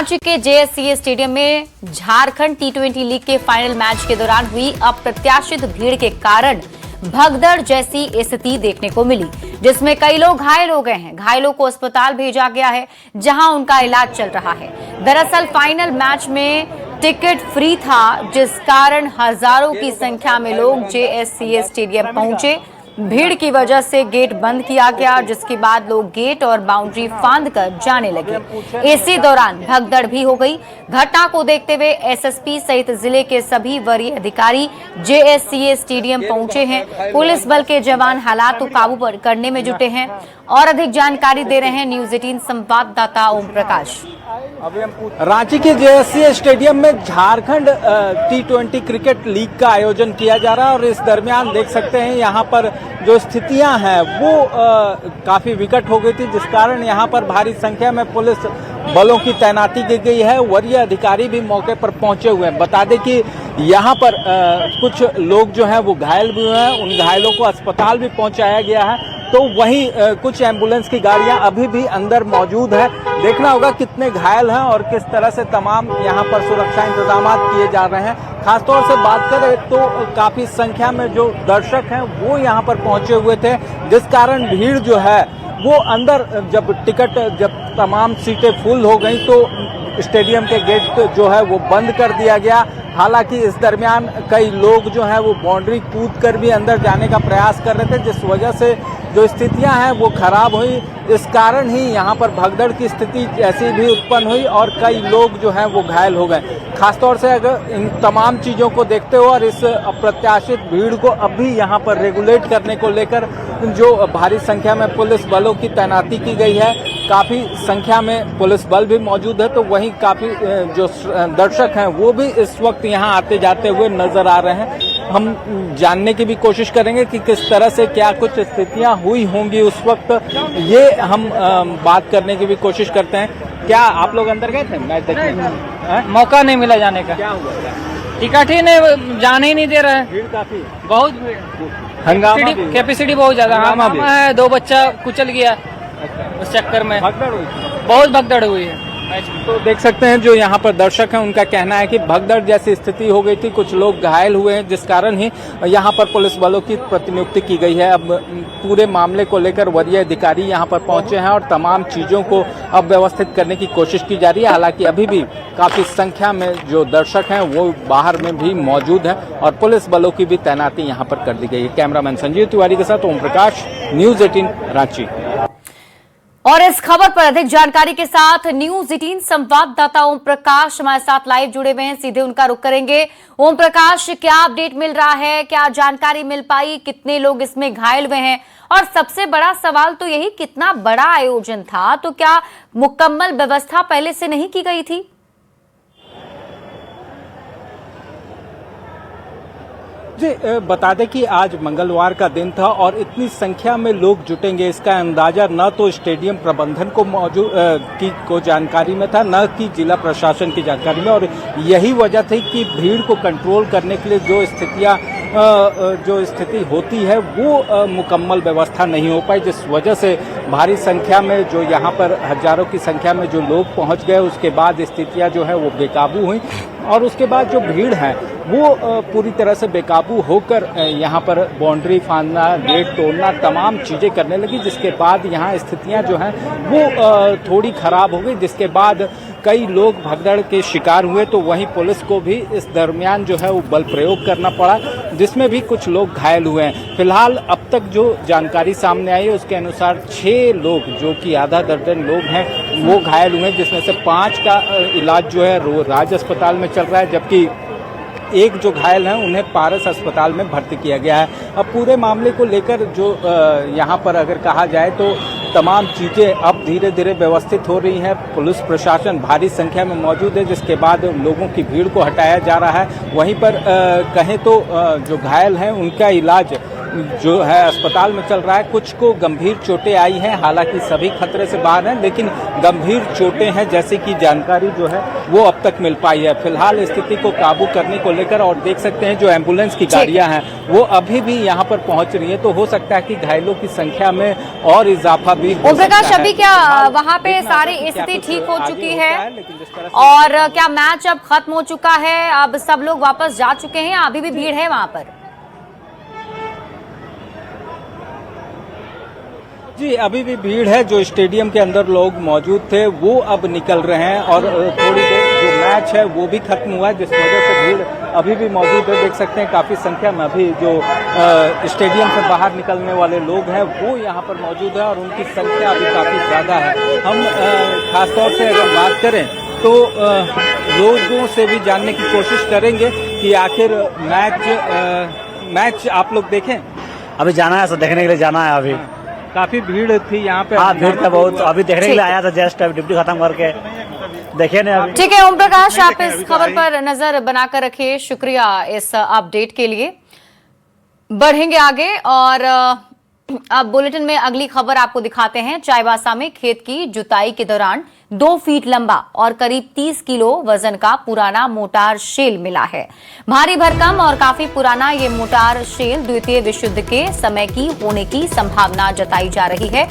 रांची के JSCA stadium में झारखंड टी20 league के फाइनल मैच के दौरान हुई अप्रत्याशित भीड़ के कारण भगदड़ जैसी स्थिति देखने को मिली, जिसमें कई लोग घायल हो गए हैं। घायलों को अस्पताल भेजा गया है, जहां उनका इलाज चल रहा है। दरअसल फाइनल मैच में टिकट फ्री था, जिस कारण हजारों की संख्या में लोग जेएससीए स्टेडियम पहुंचे। भीड़ की वजह से गेट बंद किया गया, जिसके बाद लोग गेट और बाउंड्री फांदकर जाने लगे। इसी दौरान भगदड़ भी हो गई। घटना को देखते हुए एसएसपी सहित जिले के सभी वरीय अधिकारी जेएससीए स्टेडियम पहुंचे हैं। पुलिस बल के जवान हालात को काबू पर करने में जुटे हैं। और अधिक जानकारी दे रहे हैं न्यूज 18 संवाददाता ओम प्रकाश। रांची के जेएससीए स्टेडियम में झारखंड टी20 क्रिकेट लीग का आयोजन किया जा रहा है और इस दरमियान देख सकते हैं यहाँ पर जो स्थितियां हैं वो काफी विकट हो गई थी, जिस कारण यहाँ पर भारी संख्या में पुलिस बलों की तैनाती की गई है। वरीय अधिकारी भी मौके पर पहुंचे हुए हैं। बता दें कि यहाँ पर कुछ लोग जो हैं वो घायल भी हुए हैं, उन घायलों को अस्पताल भी पहुंचाया गया है। तो वहीं कुछ एम्बुलेंस की गाड़ियां अभी भी अंदर मौजूद है। देखना होगा कितने घायल हैं और किस तरह से तमाम यहाँ पर सुरक्षा इंतजाम किए जा रहे हैं। खासतौर से बात करें तो काफी संख्या में जो दर्शक हैं वो यहाँ पर पहुंचे हुए थे, जिस कारण भीड़ जो है वो अंदर जब तमाम सीटें फुल हो गई तो स्टेडियम के गेट जो है वो बंद कर दिया गया। हालांकि इस दरमियान कई लोग जो हैं वो बाउंड्री कूद कर भी अंदर जाने का प्रयास कर रहे थे, जिस वजह से जो स्थितियां हैं वो खराब हुई। इस कारण ही यहाँ पर भगदड़ की स्थिति ऐसी भी उत्पन्न हुई और कई लोग जो हैं वो घायल हो गए। खासतौर से अगर इन तमाम चीज़ों को देखते हो और इस अप्रत्याशित भीड़ को अब भी यहाँ पर रेगुलेट करने को लेकर जो भारी संख्या में पुलिस बलों की तैनाती की गई है, काफ़ी संख्या में पुलिस बल भी मौजूद है, तो वहीं काफ़ी जो दर्शक हैं वो भी इस वक्त यहाँ आते जाते हुए नजर आ रहे हैं। हम जानने की भी कोशिश करेंगे कि किस तरह से क्या कुछ स्थितियां हुई होंगी उस वक्त, ये हम बात करने की भी कोशिश करते हैं। क्या आप लोग अंदर गए थे मैच देखने? मौका नहीं मिला जाने का। क्या हुआ? टिकट ही नहीं, जाने ही नहीं दे रहा है। भीड़ काफी, बहुत भीड़, हंगामा, कैपेसिटी बहुत ज्यादा हंगामा है। 2 बच्चा कुचल गया उस चक्कर में, भगदड़ हुई, बहुत भगदड़ हुई है। तो देख सकते हैं जो यहाँ पर दर्शक हैं उनका कहना है कि भगदड़ जैसी स्थिति हो गई थी, कुछ लोग घायल हुए हैं, जिस कारण ही यहाँ पर पुलिस बलों की प्रतिनियुक्ति की गई है। अब पूरे मामले को लेकर वरीय अधिकारी यहाँ पर पहुंचे हैं और तमाम चीजों को अब व्यवस्थित करने की कोशिश की जा रही है। हालांकि अभी भी काफी संख्या में जो दर्शक हैं वो बाहर में भी मौजूद है और पुलिस बलों की भी तैनाती यहाँ पर कर दी गई है। कैमरामैन संजीव तिवारी के साथ ओम प्रकाश, न्यूज 18 रांची। और इस खबर पर अधिक जानकारी के साथ न्यूज 18 संवाददाता ओम प्रकाश हमारे साथ लाइव जुड़े हुए हैं, सीधे उनका रुख करेंगे। ओम प्रकाश, क्या अपडेट मिल रहा है, क्या जानकारी मिल पाई, कितने लोग इसमें घायल हुए हैं? और सबसे बड़ा सवाल तो यही, कितना बड़ा आयोजन था, तो क्या मुकम्मल व्यवस्था पहले से नहीं की गई थी? जी, बता दें कि आज मंगलवार का दिन था और इतनी संख्या में लोग जुटेंगे इसका अंदाजा न तो स्टेडियम प्रबंधन को जानकारी में था, न कि जिला प्रशासन की जानकारी में। और यही वजह थी कि भीड़ को कंट्रोल करने के लिए जो स्थिति होती है वो मुकम्मल व्यवस्था नहीं हो पाई, जिस वजह से भारी संख्या में जो यहाँ पर हजारों की संख्या में जो लोग पहुँच गए, उसके बाद स्थितियाँ जो है वो बेकाबू हुई और उसके बाद जो भीड़ है वो पूरी तरह से बेकाबू होकर यहाँ पर बाउंड्री फांदना, गेट तोड़ना, तमाम चीज़ें करने लगी, जिसके बाद यहाँ स्थितियाँ जो हैं वो थोड़ी खराब हो गई, जिसके बाद कई लोग भगदड़ के शिकार हुए। तो वहीं पुलिस को भी इस दरमियान जो है वो बल प्रयोग करना पड़ा, जिसमें भी कुछ लोग घायल हुए हैं। फिलहाल अब तक जो जानकारी सामने आई है उसके अनुसार 6 लोग, जो कि आधा दर्जन लोग हैं, वो घायल हुए हैं, जिसमें से 5 का इलाज जो है राज अस्पताल में चल रहा है, जबकि एक जो घायल हैं उन्हें पारस अस्पताल में भर्ती किया गया है। अब पूरे मामले को लेकर जो यहाँ पर अगर कहा जाए तो तमाम चीज़ें अब धीरे धीरे व्यवस्थित हो रही हैं। पुलिस प्रशासन भारी संख्या में मौजूद है, जिसके बाद लोगों की भीड़ को हटाया जा रहा है। वहीं पर कहें तो जो घायल हैं उनका इलाज जो है अस्पताल में चल रहा है। कुछ को गंभीर चोटें आई हैं, हालांकि सभी खतरे से बाहर हैं, लेकिन गंभीर चोटें हैं जैसे कि जानकारी जो है वो अब तक मिल पाई है। फिलहाल स्थिति को काबू करने को लेकर, और देख सकते हैं जो एम्बुलेंस की गाड़ियां हैं वो अभी भी यहाँ पर पहुंच रही हैं, तो हो सकता है कि घायलों की संख्या में और इजाफा भी हो सकता है। अभी क्या वहाँ पे सारी स्थिति ठीक हो चुकी है और क्या मैच अब खत्म हो चुका है, अब सब लोग वापस जा चुके हैं, अभी भी भीड़ है वहाँ पर? जी, अभी भी भीड़ है। जो स्टेडियम के अंदर लोग मौजूद थे वो अब निकल रहे हैं और थोड़ी देर जो मैच है वो भी खत्म हुआ है, जिस वजह से भीड़ अभी भी मौजूद है। देख सकते हैं काफ़ी संख्या में अभी जो स्टेडियम से बाहर निकलने वाले लोग हैं वो यहाँ पर मौजूद है और उनकी संख्या अभी काफ़ी ज़्यादा है। हम खासतौर से अगर बात करें तो लोगों से भी जानने की कोशिश करेंगे कि आखिर मैच आप लोग देखें। अभी जाना है, सब देखने के लिए जाना है। अभी काफी भीड़ थी यहाँ पे। हाँ, भीड़ था बहुत। अभी देखने के लिए आया था, जस्ट अभी ड्यूटी खत्म करके देखे नहीं अभी। ठीक है ओम प्रकाश, आप इस खबर पर नजर बनाकर रखिए। शुक्रिया इस अपडेट के लिए। बढ़ेंगे आगे और अब बुलेटिन में अगली खबर आपको दिखाते हैं। चाईबासा में खेत की जुताई के दौरान 2 फीट लंबा और करीब 30 किलो वजन का पुराना मोटार शेल मिला है। भारी भरकम और काफी पुराना ये मोटार शेल द्वितीय विश्व युद्ध के समय की होने की संभावना जताई जा रही है।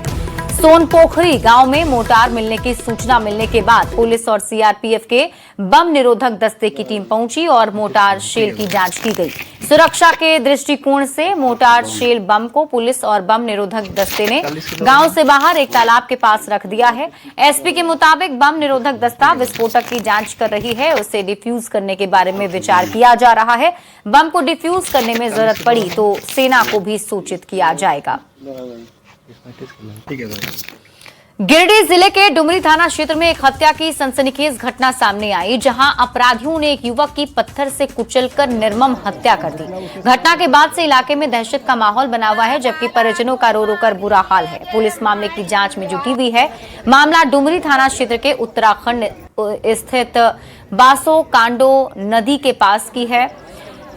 सोनपोखरी गांव में मोटार मिलने की सूचना मिलने के बाद पुलिस और सीआरपीएफ के बम निरोधक दस्ते की टीम पहुंची और मोटार शेल की जांच की गई। सुरक्षा के दृष्टिकोण से मोटार शेल बम को पुलिस और बम निरोधक दस्ते ने गांव से बाहर एक तालाब के पास रख दिया है। एसपी के मुताबिक बम निरोधक दस्ता विस्फोटक की जांच कर रही है, उसे डिफ्यूज करने के बारे में विचार किया जा रहा है। बम को डिफ्यूज करने में जरूरत पड़ी तो सेना को भी सूचित किया जाएगा। गिरिडीह जिले के डुमरी थाना क्षेत्र में एक हत्या की सनसनीखेज घटना सामने आई, जहां अपराधियों ने एक युवक की पत्थर से कुचलकर निर्मम हत्या कर दी। घटना के बाद से इलाके में दहशत का माहौल बना हुआ है, जबकि परिजनों का रो रो कर बुरा हाल है। पुलिस मामले की जांच में जुटी हुई है। मामला डुमरी थाना क्षेत्र के उत्तराखंड स्थित बासो कांडो नदी के पास की है।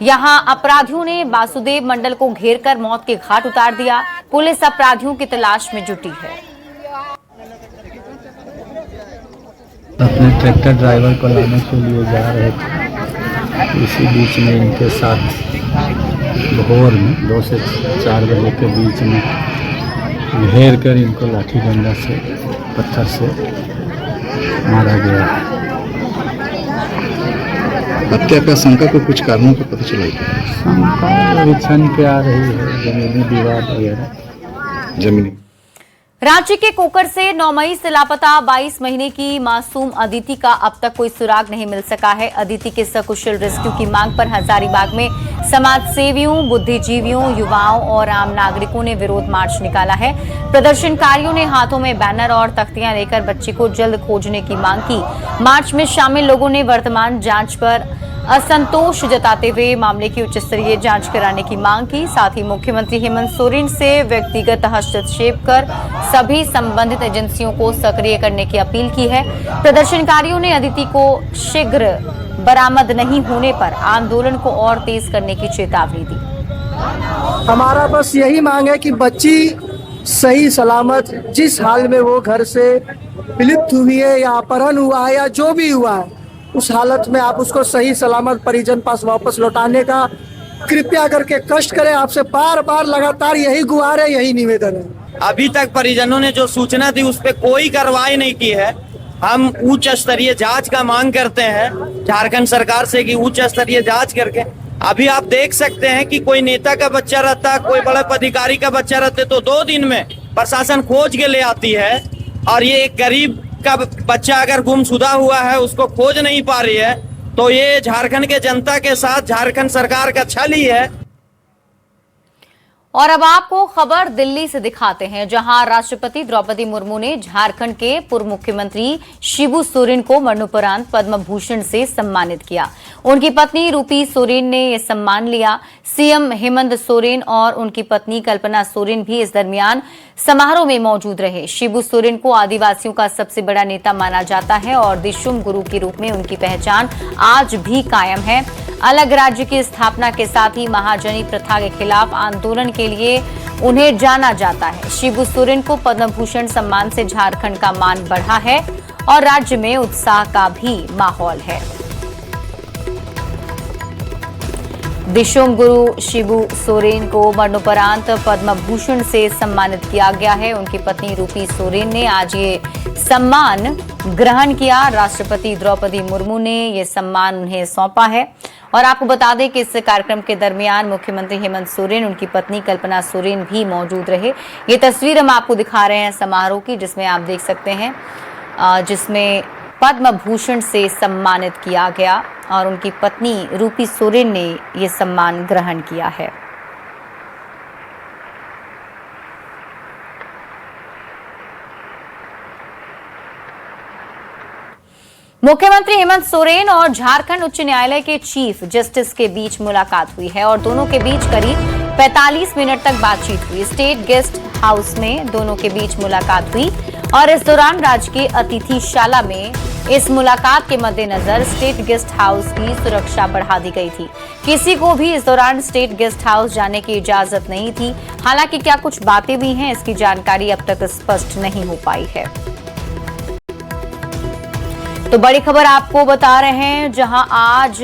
यहां अपराधियों ने वासुदेव मंडल को घेरकर मौत के घाट उतार दिया। पुलिस अपराधियों की तलाश में जुटी है। अपने ट्रैक्टर ड्राइवर को लाने के लिए जा रहे थे, इसी बीच में इनके साथ भोर में 2 से 4 बजे के बीच में घेर कर इनको लाठी डंडा से पत्थर से मारा गया। हत्या का शंका को कुछ कारणों का पता चला? शंका अभी छन के आ रही है, जमीनी विवाद वगैरह। जमीनी रांची के कोकर से 9 मई से लापता 22 महीने की मासूम अदिति का अब तक कोई सुराग नहीं मिल सका है। अदिति के सकुशल रेस्क्यू की मांग पर हजारीबाग में समाज सेवियों, बुद्धिजीवियों, युवाओं और आम नागरिकों ने विरोध मार्च निकाला है। प्रदर्शनकारियों ने हाथों में बैनर और तख्तियां लेकर बच्ची को जल्द खोजने की मांग की। मार्च में शामिल लोगों ने वर्तमान जांच पर असंतोष जताते हुए मामले की उच्च स्तरीय जांच कराने की मांग की। साथ ही मुख्यमंत्री हेमंत सोरेन से व्यक्तिगत हस्तक्षेप कर सभी संबंधित एजेंसियों को सक्रिय करने की अपील की है। प्रदर्शनकारियों ने अदिति को शीघ्र बरामद नहीं होने पर आंदोलन को और तेज करने की चेतावनी दी। हमारा बस यही मांग है कि बच्ची सही सलामत, जिस हाल में वो घर से विलुप्त हुई है या अपहरण हुआ है या जो भी हुआ है, उस हालत में आप उसको सही सलामत परिजन पास वापस लौटाने का कृपया करके कष्ट करें। आपसे बार बार लगातार यही गुहार है, यही निवेदन है। अभी तक परिजनों ने जो सूचना दी उस पर कोई कार्रवाई नहीं की है। हम उच्च स्तरीय जांच का मांग करते हैं झारखंड सरकार से कि उच्च स्तरीय जांच करके। अभी आप देख सकते हैं कि कोई नेता का बच्चा रहता, कोई बड़े पदाधिकारी का बच्चा रहते तो 2 दिन में प्रशासन खोज के ले आती है, और ये एक गरीब का बच्चा अगर गुमशुदा हुआ है उसको खोज नहीं पा रही है, तो ये झारखंड के जनता के साथ झारखंड सरकार का छल ही है। और अब आपको खबर दिल्ली से दिखाते हैं, जहां राष्ट्रपति द्रौपदी मुर्मू ने झारखंड के पूर्व मुख्यमंत्री शिबू सोरेन को मरणोपरांत पद्म भूषण से सम्मानित किया। उनकी पत्नी रूपी सोरेन ने यह सम्मान लिया। सीएम हेमंत सोरेन और उनकी पत्नी कल्पना सोरेन भी इस दरमियान समारोह में मौजूद रहे। शिबू सोरेन को आदिवासियों का सबसे बड़ा नेता माना जाता है और दिशुम गुरु के रूप में उनकी पहचान आज भी कायम है। अलग राज्य की स्थापना के साथ ही महाजनी प्रथा के खिलाफ आंदोलन के लिए उन्हें जाना जाता है। शिबू सोरेन को पद्म भूषण सम्मान से झारखंड का मान बढ़ा है और राज्य में उत्साह का भी माहौल है। दिशोम गुरु शिबू सोरेन को मरणोपरांत पद्म भूषण से सम्मानित किया गया है। उनकी पत्नी रूपी सोरेन ने आज ये सम्मान ग्रहण किया। राष्ट्रपति द्रौपदी मुर्मू ने ये सम्मान उन्हें सौंपा है। और आपको बता दें कि इस कार्यक्रम के दरमियान मुख्यमंत्री हेमंत सोरेन, उनकी पत्नी कल्पना सोरेन भी मौजूद रहे। ये तस्वीर हम आपको दिखा रहे हैं समारोह की, जिसमें आप देख सकते हैं जिसमें पद्म भूषण से सम्मानित किया गया और उनकी पत्नी रूपी सोरेन ने ये सम्मान ग्रहण किया है। मुख्यमंत्री हेमंत सोरेन और झारखंड उच्च न्यायालय के चीफ जस्टिस के बीच मुलाकात हुई है और दोनों के बीच करीब 45 मिनट तक बातचीत हुई। स्टेट गेस्ट हाउस में दोनों के बीच मुलाकात हुई और इस दौरान राजकीय अतिथिशाला में इस मुलाकात के मद्देनजर स्टेट गेस्ट हाउस की सुरक्षा बढ़ा दी गई थी। किसी को भी इस दौरान स्टेट गेस्ट हाउस जाने की इजाजत नहीं थी। हालांकि क्या कुछ बातें भी हैं, इसकी जानकारी अब तक स्पष्ट नहीं हो पाई है। तो बड़ी खबर आपको बता रहे हैं, जहां आज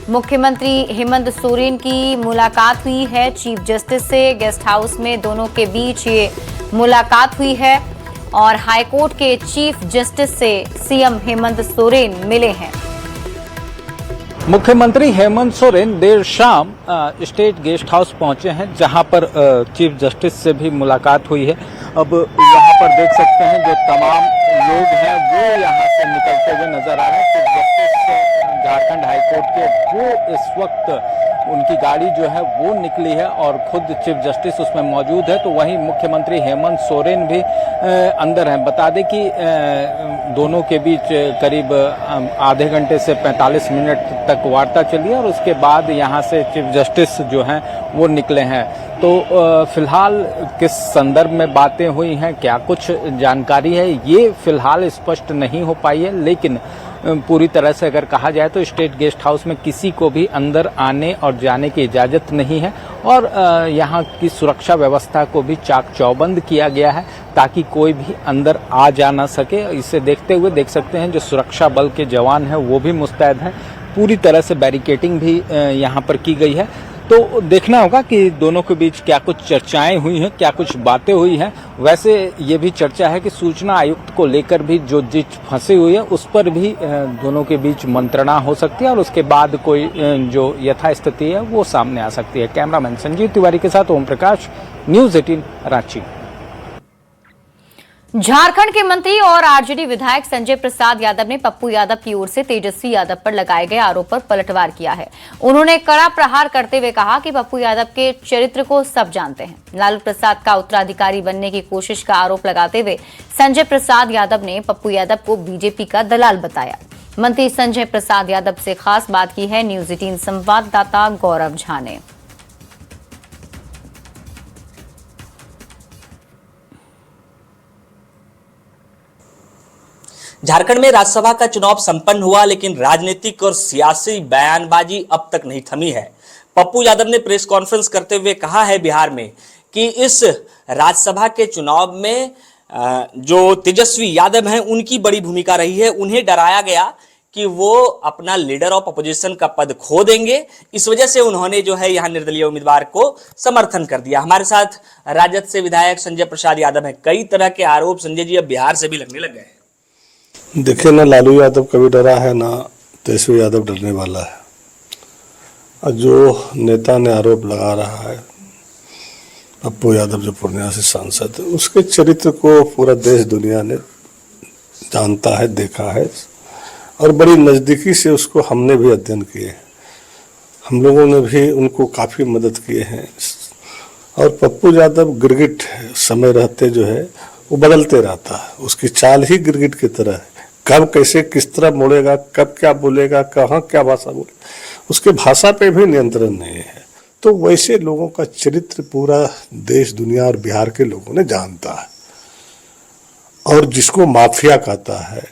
मुख्यमंत्री हेमंत सोरेन की मुलाकात हुई है चीफ जस्टिस से। गेस्ट हाउस में दोनों के बीच ये मुलाकात हुई है और हाईकोर्ट के चीफ जस्टिस से सीएम हेमंत सोरेन मिले हैं। मुख्यमंत्री हेमंत सोरेन देर शाम स्टेट गेस्ट हाउस पहुंचे हैं, जहां पर चीफ जस्टिस से भी मुलाकात हुई है। अब यहां पर देख सकते हैं जो तमाम लोग हैं वो यहां से निकलते हुए नजर आ रहे हैं। चीफ जस्टिस झारखंड हाईकोर्ट के वो इस वक्त उनकी गाड़ी जो है वो निकली है और खुद चीफ जस्टिस उसमें मौजूद है। तो वहीं मुख्यमंत्री हेमंत सोरेन भी अंदर हैं। बता दें कि दोनों के बीच करीब आधे घंटे से 45 मिनट तक वार्ता चली और उसके बाद यहां से चीफ जस्टिस जो हैं वो निकले हैं। तो फिलहाल किस संदर्भ में बातें हुई हैं, क्या कुछ जानकारी है, ये फिलहाल स्पष्ट नहीं हो पाई है। लेकिन पूरी तरह से अगर कहा जाए तो स्टेट गेस्ट हाउस में किसी को भी अंदर आने और जाने की इजाज़त नहीं है और यहाँ की सुरक्षा व्यवस्था को भी चाक चौबंद किया गया है ताकि कोई भी अंदर आ जा ना सके। इसे देखते हुए देख सकते हैं जो सुरक्षा बल के जवान हैं वो भी मुस्तैद हैं। पूरी तरह से बैरिकेडिंग भी यहाँ पर की गई है। तो देखना होगा कि दोनों के बीच क्या कुछ चर्चाएं हुई हैं, क्या कुछ बातें हुई हैं। वैसे ये भी चर्चा है कि सूचना आयुक्त को लेकर भी जो जिस फंसी हुई है उस पर भी दोनों के बीच मंत्रणा हो सकती है और उसके बाद कोई जो यथास्थिति है वो सामने आ सकती है। कैमरामैन संजीव तिवारी के साथ ओम प्रकाश, न्यूज़ 18 रांची। झारखंड के मंत्री और आरजेडी विधायक संजय प्रसाद यादव ने पप्पू यादव की ओर से तेजस्वी यादव पर लगाए गए आरोप पर पलटवार किया है। उन्होंने कड़ा प्रहार करते हुए कहा कि पप्पू यादव के चरित्र को सब जानते हैं। लालू प्रसाद का उत्तराधिकारी बनने की कोशिश का आरोप लगाते हुए संजय प्रसाद यादव ने पप्पू यादव को बीजेपी का दलाल बताया। मंत्री संजय प्रसाद यादव से खास बात की है न्यूज़ 18 संवाददाता गौरव झा ने। झारखंड में राज्यसभा का चुनाव संपन्न हुआ, लेकिन राजनीतिक और सियासी बयानबाजी अब तक नहीं थमी है। पप्पू यादव ने प्रेस कॉन्फ्रेंस करते हुए कहा है बिहार में कि इस राज्यसभा के चुनाव में जो तेजस्वी यादव हैं उनकी बड़ी भूमिका रही है। उन्हें डराया गया कि वो अपना लीडर ऑफ अपोजिशन का पद खो देंगे। इस वजह से उन्होंने जो है यहाँ निर्दलीय उम्मीदवार को समर्थन कर दिया। हमारे साथ राजद से विधायक संजय प्रसाद यादव हैं। कई तरह के आरोप संजय जी अब बिहार से भी लगने लग गए हैं। देखिए, ना लालू यादव कभी डरा है ना तेजस्वी यादव डरने वाला है। और जो नेता ने आरोप लगा रहा है पप्पू यादव जो पूर्णिया से सांसद है, उसके चरित्र को पूरा देश दुनिया ने जानता है, देखा है और बड़ी नज़दीकी से उसको हमने भी अध्ययन किए। हम लोगों ने भी उनको काफ़ी मदद किए हैं। और पप्पू यादव गिरगिट समय रहते जो है वो बदलते रहता है। उसकी चाल ही गिरगिट की तरह है। कब कैसे किस तरह बोलेगा, कब क्या बोलेगा, कहाँ क्या भाषा बोले, उसके भाषा पे भी नियंत्रण नहीं है। तो वैसे लोगों का चरित्र पूरा देश दुनिया और बिहार के लोगों ने जानता है। और जिसको माफिया कहता है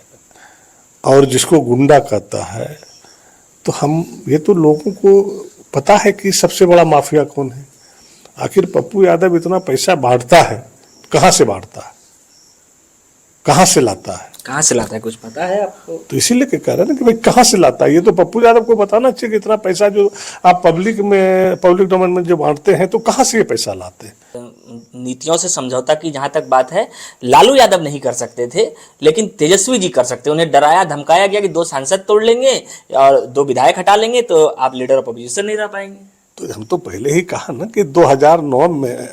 और जिसको गुंडा कहता है, तो हम ये तो लोगों को पता है कि सबसे बड़ा माफिया कौन है। आखिर पप्पू यादव इतना पैसा बांटता है, कहाँ से बांटता है, कहाँ से लाता है, कहाँ से लाता है कुछ पता है आपको? तो इसीलिए कह रहे हैं ना कि भाई कहाँ से लाता है। ये तो पप्पू यादव को बताना चाहिए कि इतना पैसा जो आप पब्लिक डोमेन में जो बांटते हैं तो कहाँ से ये पैसा लाते हैं। नीतियों से समझौता की जहां तक बात है, लालू यादव नहीं कर सकते थे, लेकिन तेजस्वी जी कर सकते। उन्हें डराया धमकाया गया कि 2 सांसद तोड़ लेंगे और 2 विधायक हटा लेंगे तो आप लीडर ऑफ अपोजिशन नहीं रह पाएंगे। तो हम तो पहले ही कहा ना कि 2009 में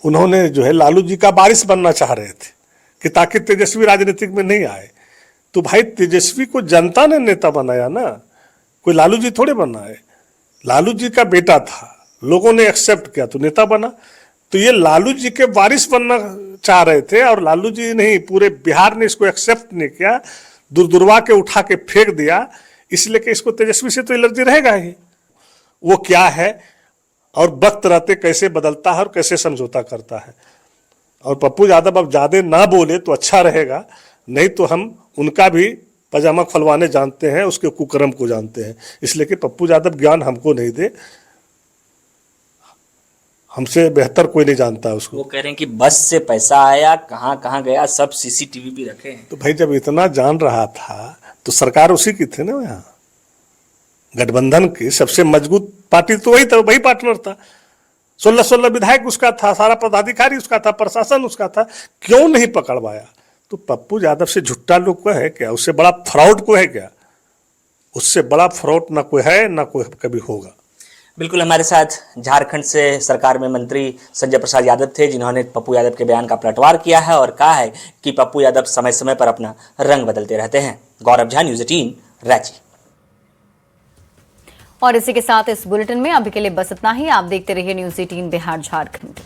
उन्होंने जो है लालू जी का वारिस बनना चाह रहे थे कि ताकि तेजस्वी राजनीतिक में नहीं आए। तो भाई तेजस्वी को जनता ने नेता बनाया ना, कोई लालू जी थोड़े बनाए। लालू जी का बेटा था, लोगों ने एक्सेप्ट किया तो नेता बना। तो ये लालू जी के वारिस बनना चाह रहे थे और लालू जी नहीं, पूरे बिहार ने इसको एक्सेप्ट नहीं किया, दुरदुरवा के उठा के फेंक दिया। इसलिए कि इसको तेजस्वी से तो एलर्जी रहेगा ही। वो क्या है और वक्त रहते कैसे बदलता है और कैसे समझौता करता है। और पप्पू यादव अब ज्यादा ना बोले तो अच्छा रहेगा, नहीं तो हम उनका भी पजामा खुलवाने जानते हैं, उसके कुकर्म को जानते हैं। इसलिए कि पप्पू यादव ज्ञान हमको नहीं दे, हमसे बेहतर कोई नहीं जानता उसको। वो कह रहे हैं कि बस से पैसा आया, कहाँ कहाँ गया, सब सीसीटीवी भी रखे हैं। तो भाई जब इतना जान रहा था तो सरकार उसी की थी ना, यहाँ गठबंधन की सबसे मजबूत पार्टी तो वही था, वही पार्टनर था। 16 विधायक उसका था, सारा पदाधिकारी उसका था, प्रशासन उसका था। क्यों नहीं पकड़वाया? तो पप्पू यादव से झुट्टा लोग को है क्या? उससे बड़ा फ्रॉड को है क्या? उससे बड़ा फ्रॉड ना कोई है ना कोई कभी होगा। बिल्कुल, हमारे साथ झारखंड से सरकार में मंत्री संजय प्रसाद यादव थे, जिन्होंने पप्पू यादव के बयान का पलटवार किया है और कहा है कि पप्पू यादव समय समय पर अपना रंग बदलते रहते हैं। गौरव झा, न्यूज़ 18, रांची। और इसी के साथ इस बुलेटिन में अभी के लिए बस इतना ही। आप देखते रहिए न्यूज़ 18 बिहार झारखंड।